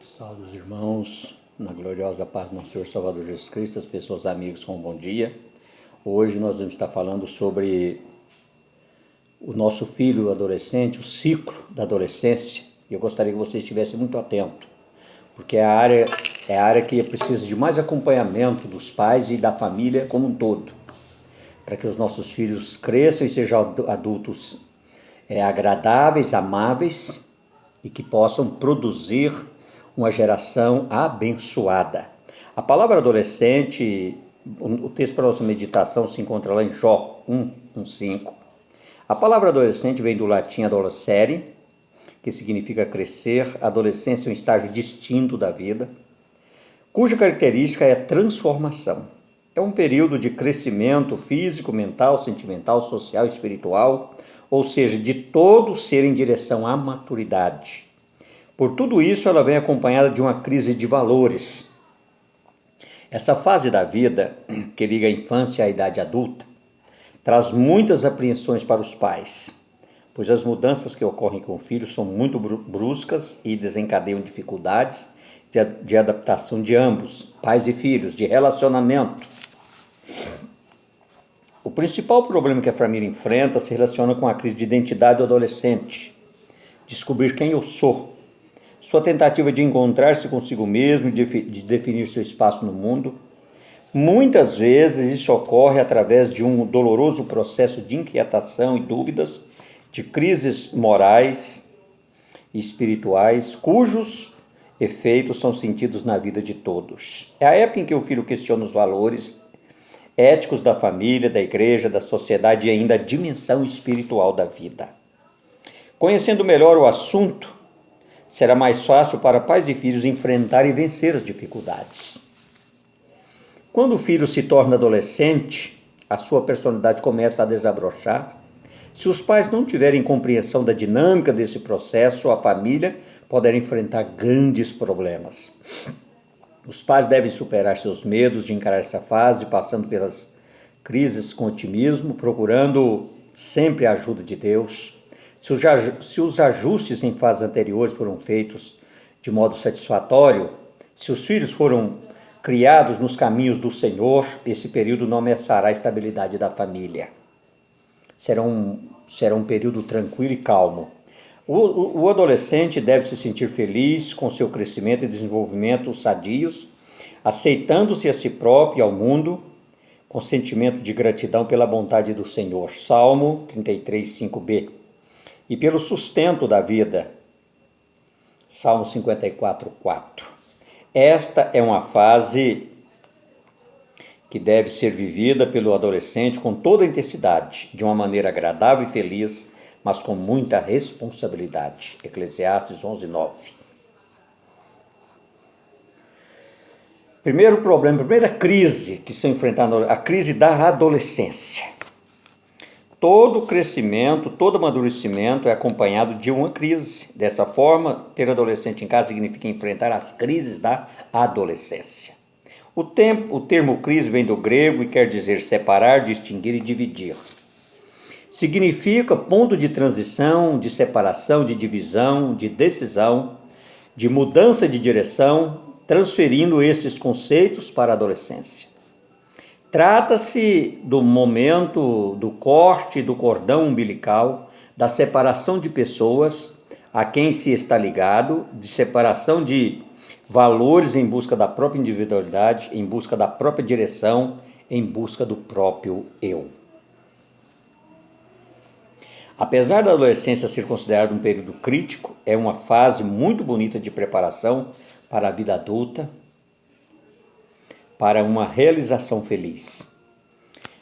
Salve os irmãos, na gloriosa paz do nosso Senhor Salvador Jesus Cristo, as pessoas amigos com um bom dia. Hoje nós vamos estar falando sobre o nosso filho adolescente, o ciclo da adolescência. E eu gostaria que você estivesse muito atento, porque é a área que precisa de mais acompanhamento dos pais e da família como um todo, para que os nossos filhos cresçam e sejam adultos agradáveis, amáveis e que possam produzir uma geração abençoada. A palavra adolescente, o texto para a nossa meditação se encontra lá em Jó 1:5. A palavra adolescente vem do latim adolescere, que significa crescer. A adolescência é um estágio distinto da vida, cuja característica é a transformação. É um período de crescimento físico, mental, sentimental, social e espiritual, ou seja, de todo ser em direção à maturidade. Por tudo isso, ela vem acompanhada de uma crise de valores. Essa fase da vida, que liga a infância à idade adulta, traz muitas apreensões para os pais, pois as mudanças que ocorrem com o filho são muito bruscas e desencadeiam dificuldades de adaptação de ambos, pais e filhos, de relacionamento. O principal problema que a família enfrenta se relaciona com a crise de identidade do adolescente, descobrir quem eu sou, sua tentativa de encontrar-se consigo mesmo, de definir seu espaço no mundo. Muitas vezes isso ocorre através de um doloroso processo de inquietação e dúvidas, de crises morais e espirituais, cujos efeitos são sentidos na vida de todos. É a época em que o filho questiona os valores éticos da família, da igreja, da sociedade e ainda a dimensão espiritual da vida. Conhecendo melhor o assunto, será mais fácil para pais e filhos enfrentar e vencer as dificuldades. Quando o filho se torna adolescente, a sua personalidade começa a desabrochar. Se os pais não tiverem compreensão da dinâmica desse processo, a família poderá enfrentar grandes problemas. Os pais devem superar seus medos de encarar essa fase, passando pelas crises com otimismo, procurando sempre a ajuda de Deus. Se os ajustes em fases anteriores foram feitos de modo satisfatório, se os filhos foram criados nos caminhos do Senhor, esse período não ameaçará a estabilidade da família. Será um período tranquilo e calmo. O adolescente deve se sentir feliz com seu crescimento e desenvolvimento sadios, aceitando-se a si próprio e ao mundo, com sentimento de gratidão pela bondade do Senhor. Salmo 33:5b. E pelo sustento da vida. Salmo 54:4. Esta é uma fase que deve ser vivida pelo adolescente com toda a intensidade, de uma maneira agradável e feliz, mas com muita responsabilidade. Eclesiastes 11:9. Primeiro problema, primeira crise que se enfrenta, a crise da adolescência. Todo crescimento, todo amadurecimento é acompanhado de uma crise. Dessa forma, ter adolescente em casa significa enfrentar as crises da adolescência. O termo crise vem do grego e quer dizer separar, distinguir e dividir. Significa ponto de transição, de separação, de divisão, de decisão, de mudança de direção, transferindo estes conceitos para a adolescência. Trata-se do momento do corte do cordão umbilical, da separação de pessoas a quem se está ligado, de separação de valores em busca da própria individualidade, em busca da própria direção, em busca do próprio eu. Apesar da adolescência ser considerada um período crítico, é uma fase muito bonita de preparação para a vida adulta, para uma realização feliz.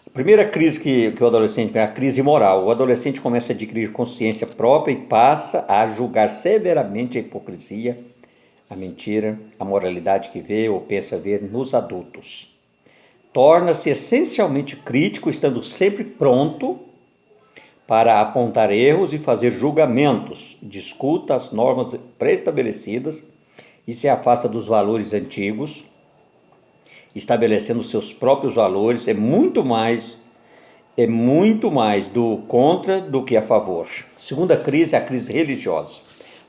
A primeira crise que o adolescente vem é a crise moral. O adolescente começa a adquirir consciência própria e passa a julgar severamente a hipocrisia, a mentira, a moralidade que vê ou pensa ver nos adultos. Torna-se essencialmente crítico, estando sempre pronto para apontar erros e fazer julgamentos, discuta as normas pré-estabelecidas e se afasta dos valores antigos, estabelecendo seus próprios valores. É muito mais do contra do que a favor. Segunda crise é a crise religiosa.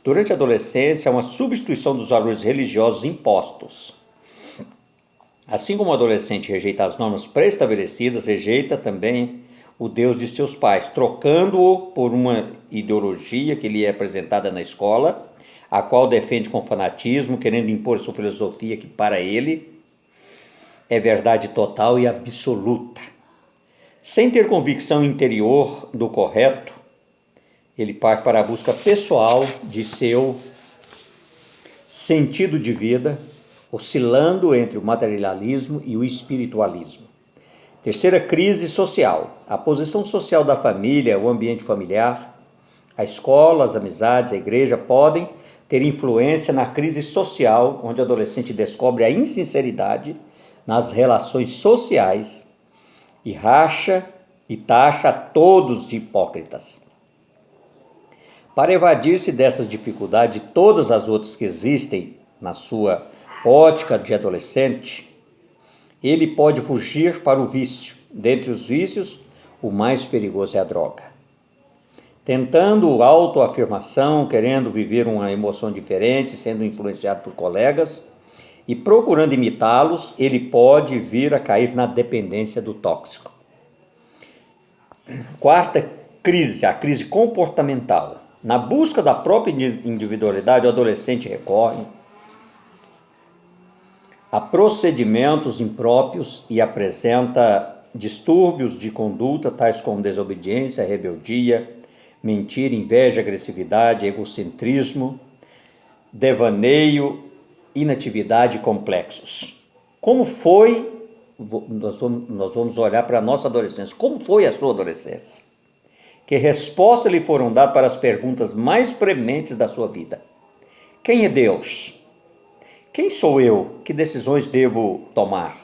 Durante a adolescência, há uma substituição dos valores religiosos impostos. Assim como o adolescente rejeita as normas pré-estabelecidas, rejeita também o Deus de seus pais, trocando-o por uma ideologia que lhe é apresentada na escola, a qual defende com fanatismo, querendo impor sua filosofia que para ele é verdade total e absoluta. Sem ter convicção interior do correto, ele parte para a busca pessoal de seu sentido de vida, oscilando entre o materialismo e o espiritualismo. Terceira crise social. A posição social da família, o ambiente familiar, a escola, as amizades, a igreja podem ter influência na crise social, onde o adolescente descobre a insinceridade nas relações sociais e racha e taxa a todos de hipócritas. Para evadir-se dessas dificuldades e todas as outras que existem na sua ótica de adolescente, ele pode fugir para o vício. Dentre os vícios, o mais perigoso é a droga. Tentando autoafirmação, querendo viver uma emoção diferente, sendo influenciado por colegas e procurando imitá-los, ele pode vir a cair na dependência do tóxico. Quarta crise, a crise comportamental. Na busca da própria individualidade, o adolescente recorre a procedimentos impróprios e apresenta distúrbios de conduta, tais como desobediência, rebeldia, mentira, inveja, agressividade, egocentrismo, devaneio, inatividade e complexos. Como foi, nós vamos olhar para a nossa adolescência, como foi a sua adolescência? Que respostas lhe foram dadas para as perguntas mais prementes da sua vida? Quem é Deus? Quem sou eu? Que decisões devo tomar?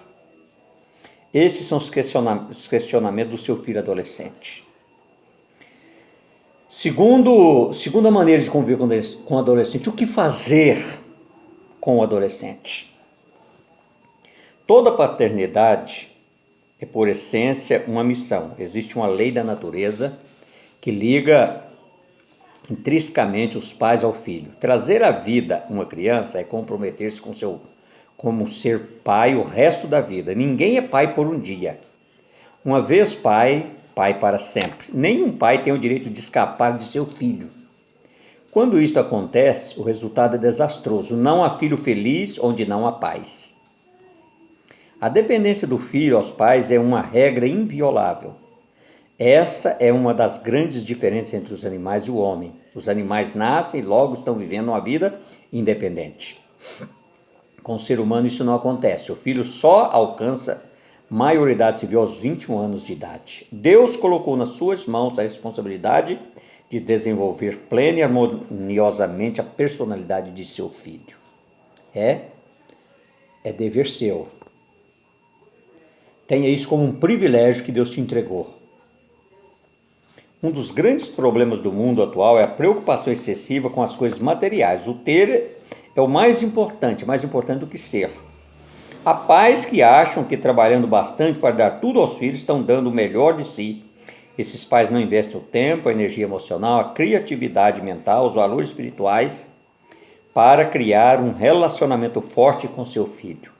Esses são os questionamentos do seu filho adolescente. Segunda maneira de conviver com o adolescente, o que fazer com o adolescente? Toda paternidade é, por essência, uma missão. Existe uma lei da natureza que liga intrinsecamente os pais ao filho. Trazer à vida uma criança é comprometer-se como ser pai o resto da vida. Ninguém é pai por um dia. Uma vez pai, pai para sempre. Nenhum pai tem o direito de escapar de seu filho. Quando isto acontece, o resultado é desastroso. Não há filho feliz onde não há paz. A dependência do filho aos pais é uma regra inviolável. Essa é uma das grandes diferenças entre os animais e o homem. Os animais nascem e logo estão vivendo uma vida independente. Com o ser humano isso não acontece. O filho só alcança maioridade civil aos 21 anos de idade. Deus colocou nas suas mãos a responsabilidade de desenvolver plena e harmoniosamente a personalidade de seu filho. É dever seu. Tenha isso como um privilégio que Deus te entregou. Um dos grandes problemas do mundo atual é a preocupação excessiva com as coisas materiais. O ter é o mais importante do que ser. Há pais que acham que trabalhando bastante para dar tudo aos filhos estão dando o melhor de si. Esses pais não investem o tempo, a energia emocional, a criatividade mental, os valores espirituais para criar um relacionamento forte com seu filho.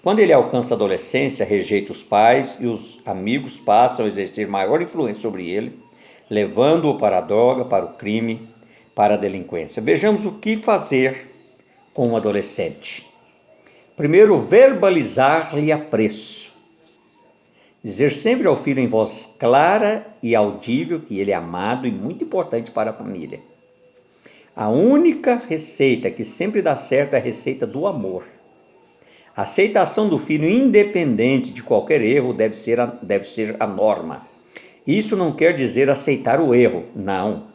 Quando ele alcança a adolescência, rejeita os pais e os amigos passam a exercer maior influência sobre ele, levando-o para a droga, para o crime, para a delinquência. Vejamos o que fazer com um adolescente. Primeiro, verbalizar-lhe apreço. Dizer sempre ao filho em voz clara e audível que ele é amado e muito importante para a família. A única receita que sempre dá certo é a receita do amor. A aceitação do filho, independente de qualquer erro, deve ser a norma. Isso não quer dizer aceitar o erro, não.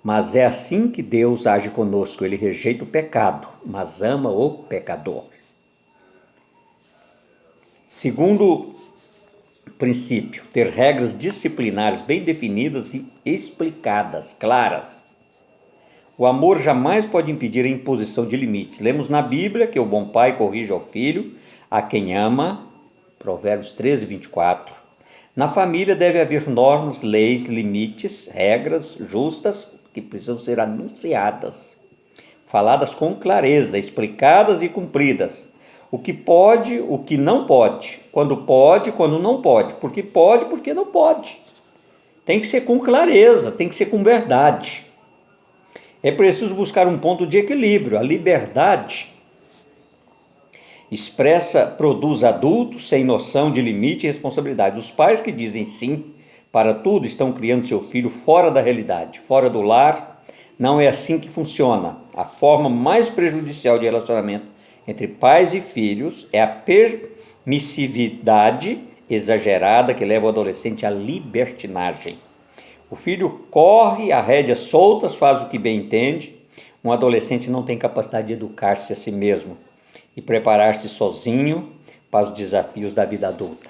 Mas é assim que Deus age conosco. Ele rejeita o pecado, mas ama o pecador. Segundo princípio, ter regras disciplinares bem definidas e explicadas, claras. O amor jamais pode impedir a imposição de limites. Lemos na Bíblia que o bom pai corrige ao filho, a quem ama, Provérbios 13, 24. Na família deve haver normas, leis, limites, regras justas que precisam ser anunciadas, faladas com clareza, explicadas e cumpridas. O que pode, o que não pode, quando não pode, porque não pode. Tem que ser com clareza, tem que ser com verdade. É preciso buscar um ponto de equilíbrio. A liberdade produz adultos sem noção de limite e responsabilidade. Os pais que dizem sim para tudo estão criando seu filho fora da realidade, fora do lar. Não é assim que funciona. A forma mais prejudicial de relacionamento entre pais e filhos é a permissividade exagerada que leva o adolescente à libertinagem. O filho corre a rédeas soltas, faz o que bem entende. Um adolescente não tem capacidade de educar-se a si mesmo e preparar-se sozinho para os desafios da vida adulta.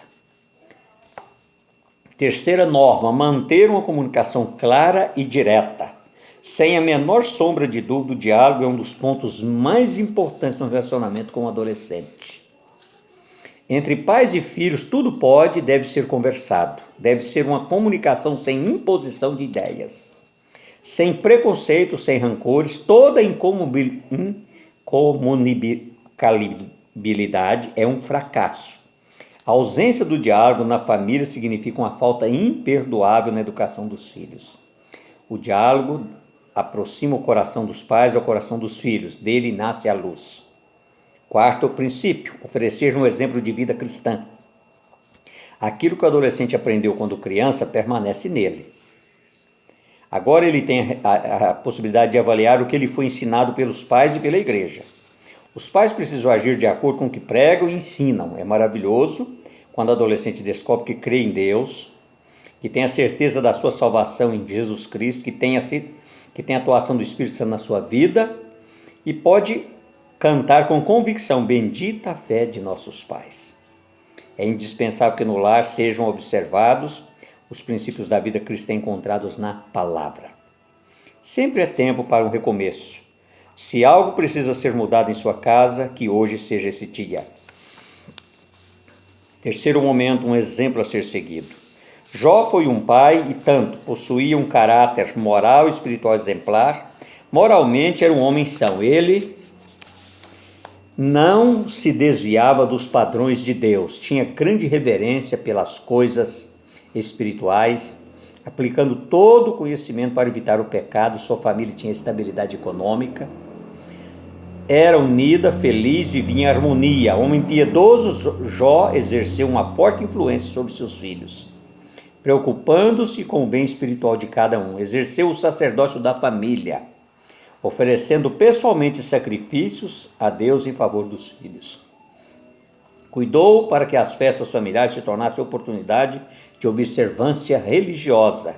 Terceira norma, manter uma comunicação clara e direta. Sem a menor sombra de dúvida, o diálogo é um dos pontos mais importantes no relacionamento com o adolescente. Entre pais e filhos, tudo pode e deve ser conversado. Deve ser uma comunicação sem imposição de ideias, sem preconceitos, sem rancores. Toda incomunicabilidade é um fracasso. A ausência do diálogo na família significa uma falta imperdoável na educação dos filhos. O diálogo aproxima o coração dos pais ao coração dos filhos. Dele nasce a luz. Quarto princípio, oferecer um exemplo de vida cristã. Aquilo que o adolescente aprendeu quando criança permanece nele. Agora ele tem a possibilidade de avaliar o que lhe foi ensinado pelos pais e pela igreja. Os pais precisam agir de acordo com o que pregam e ensinam. É maravilhoso quando o adolescente descobre que crê em Deus, que tem a certeza da sua salvação em Jesus Cristo, que tem a atuação do Espírito Santo na sua vida e pode cantar com convicção: bendita a fé de nossos pais. É indispensável que no lar sejam observados os princípios da vida cristã encontrados na palavra. Sempre é tempo para um recomeço. Se algo precisa ser mudado em sua casa, que hoje seja esse dia. Terceiro momento, um exemplo a ser seguido. Jó foi um pai e tanto, possuía um caráter moral e espiritual exemplar. Moralmente era um homem são. Ele não se desviava dos padrões de Deus, tinha grande reverência pelas coisas espirituais, aplicando todo o conhecimento para evitar o pecado. Sua família tinha estabilidade econômica, era unida, feliz, vivia em harmonia. Homem piedoso, Jó exerceu uma forte influência sobre seus filhos, preocupando-se com o bem espiritual de cada um. Exerceu o sacerdócio da família, oferecendo pessoalmente sacrifícios a Deus em favor dos filhos. Cuidou para que as festas familiares se tornassem oportunidade de observância religiosa,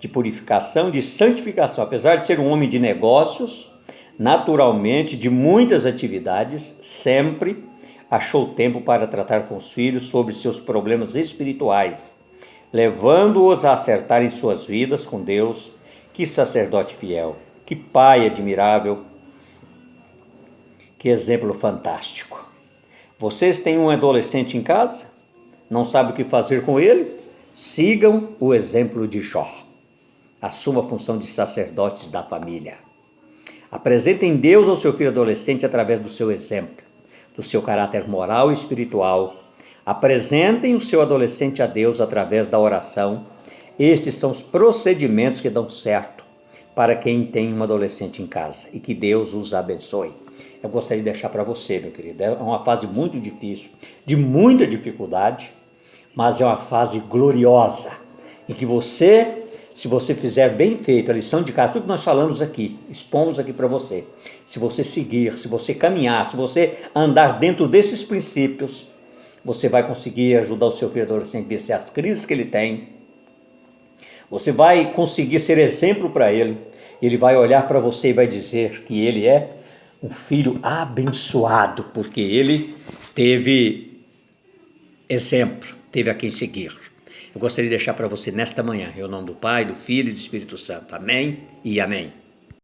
de purificação, de santificação. Apesar de ser um homem de negócios, naturalmente, de muitas atividades, sempre achou tempo para tratar com os filhos sobre seus problemas espirituais, levando-os a acertarem suas vidas com Deus. Que sacerdote fiel! Que pai admirável, que exemplo fantástico. Vocês têm um adolescente em casa? Não sabem o que fazer com ele? Sigam o exemplo de Jó. Assuma a função de sacerdotes da família. Apresentem Deus ao seu filho adolescente através do seu exemplo, do seu caráter moral e espiritual. Apresentem o seu adolescente a Deus através da oração. Esses são os procedimentos que dão certo para quem tem um adolescente em casa, e que Deus os abençoe. Eu gostaria de deixar para você, meu querido, é uma fase muito difícil, de muita dificuldade, mas é uma fase gloriosa, em que você, se você fizer bem feito a lição de casa, tudo que nós falamos aqui, expomos aqui para você, se você seguir, se você caminhar, se você andar dentro desses princípios, você vai conseguir ajudar o seu filho adolescente a vencer as crises que ele tem. Você vai conseguir ser exemplo para ele. Ele vai olhar para você e vai dizer que ele é um filho abençoado, porque ele teve exemplo, teve a quem seguir. Eu gostaria de deixar para você nesta manhã, em nome do Pai, do Filho e do Espírito Santo. Amém e amém.